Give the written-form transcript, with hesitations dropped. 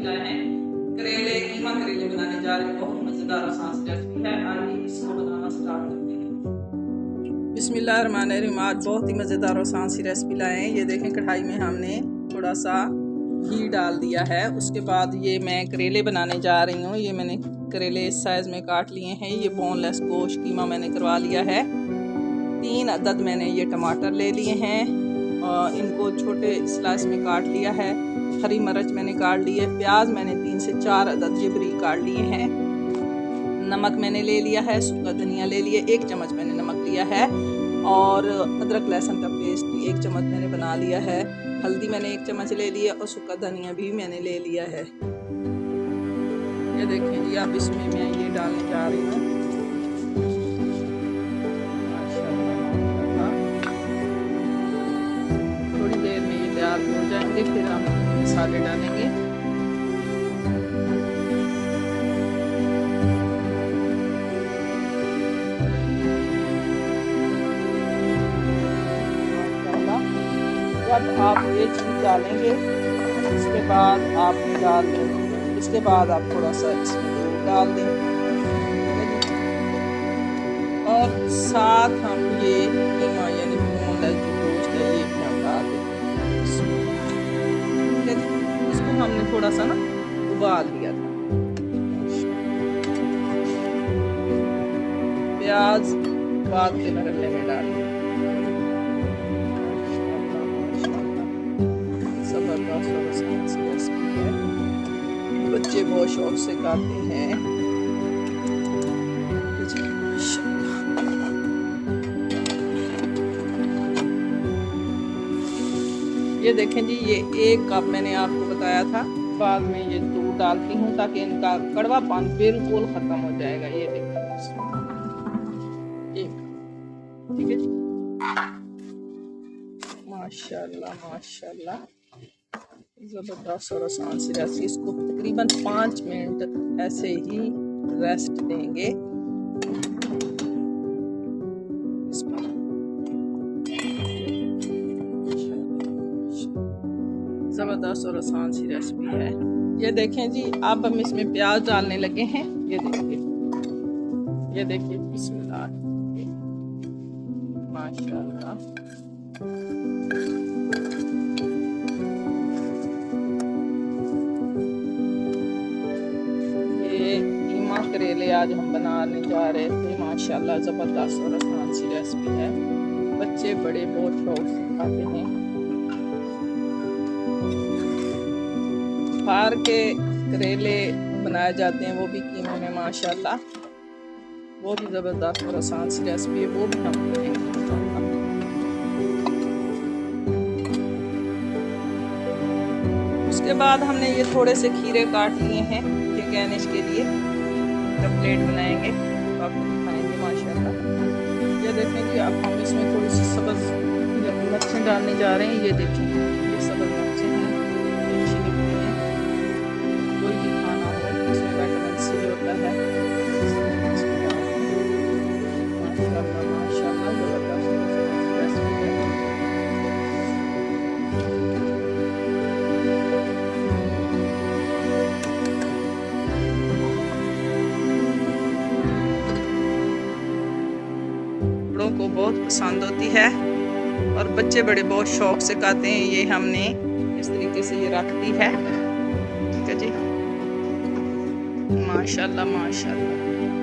लाए हैं करेले, कीमा करेले बनाने जा रहे हैं। बहुत मजेदार आसान रेसिपी है। आइए इसको बनाना स्टार्ट करते हैं। बिस्मिल्लाहिर्रहमानिर्रहीम। आज बहुत ही मज़ेदार और आसान सी रेसिपी लाए हैं। ये देखें, कढ़ाई में हमने थोड़ा सा घी डाल दिया है। उसके बाद ये मैं करेले बनाने जा रही हूँ। ये मैंने करेले इस साइज़ में काट लिए हैं। ये बोनलेस गोश्त कीमा मैंने करवा लिया है। 3 अदद मैंने ये टमाटर ले लिए हैं और इनको छोटे स्लाइस में काट लिया है। हरी मिर्च मैंने काट ली है। प्याज मैंने 3 से 4 अदद ये बारीक काट लिए हैं। नमक मैंने ले लिया है। सूखा धनिया ले लिया, 1 चम्मच मैंने नमक लिया है। और अदरक लहसुन का पेस्ट 1 चम्मच मैंने बना लिया है। हल्दी मैंने 1 चम्मच ले लिया और सूखा धनिया भी मैंने ले लिया है। ये देखें जी, अब इसमें मैं ये डालने जा रही हूँ। थोड़ी देर में ये तैयार हो जाएंगे, फिर हम मसाले डालेंगे। जब आप ये चीज़ डालेंगे इसके बाद आप डाल दें, इसके बाद आप थोड़ा सा इसमें दूध डाल दें और साथ हम ये कीमा यानी बोनलेस जो गोश्त है ये भी हम डाल दें। इसको हमने थोड़ा सा ना उबाल लिया था। प्याज बाद के मरने में डाल दें। बच्चे बहुत शौक से खाते हैं। ये देखें जी, ये 1 कप मैंने आपको बताया था। बाद में ये दूध डालती हूँ ताकि इनका कड़वापन बिल्कुल खत्म हो जाएगा। ये देखें, ठीक है जी। माशाल्लाह माशाल्लाह, ज़बरदस्त और आसान सी रेसिपी। इसको तकरीबन 5 मिनट ऐसे ही रेस्ट देंगे। ज़बरदस्त और आसान सी रेसिपी है। ये देखें जी, अब हम इसमें प्याज डालने लगे हैं। ये देखिए बिस्मिल्लाह, माशाल्लाह। करेले आज हम बनाने जा रहे थे। माशाल्लाह ज़बरदस्त और आसान सी रेसिपी है। बच्चे बड़े बहुत शौक से खाते हैं। फार के करेले बनाए जाते हैं, वो भी कीमे में। माशाल्लाह बहुत ही ज़बरदस्त और आसान सी रेसिपी है। वो भी हम करेंगे। उसके बाद हमने ये थोड़े से खीरे काट लिए हैं ये गार्निश के लिए। जब प्लेट बनाएंगे तो आपको दिखाएंगे। माशाल्लाह ये देखें कि अब हम इसमें थोड़ी सी सब्ज़ मिर्चें डालने जा रहे हैं। ये देखें, ये सब्ज़ मिर्चें हैं, अच्छी लगती हैं। कोई भी खाना हो इसमें विटामिन सी होता है। माशाल्लाह माशाल्लाह ज़बरदस्त रेसिपी है। को बहुत पसंद होती है और बच्चे बड़े बहुत शौक से खाते हैं। ये हमने इस तरीके से ये रख दी है। ठीक है जी, माशाल्लाह माशाल्लाह।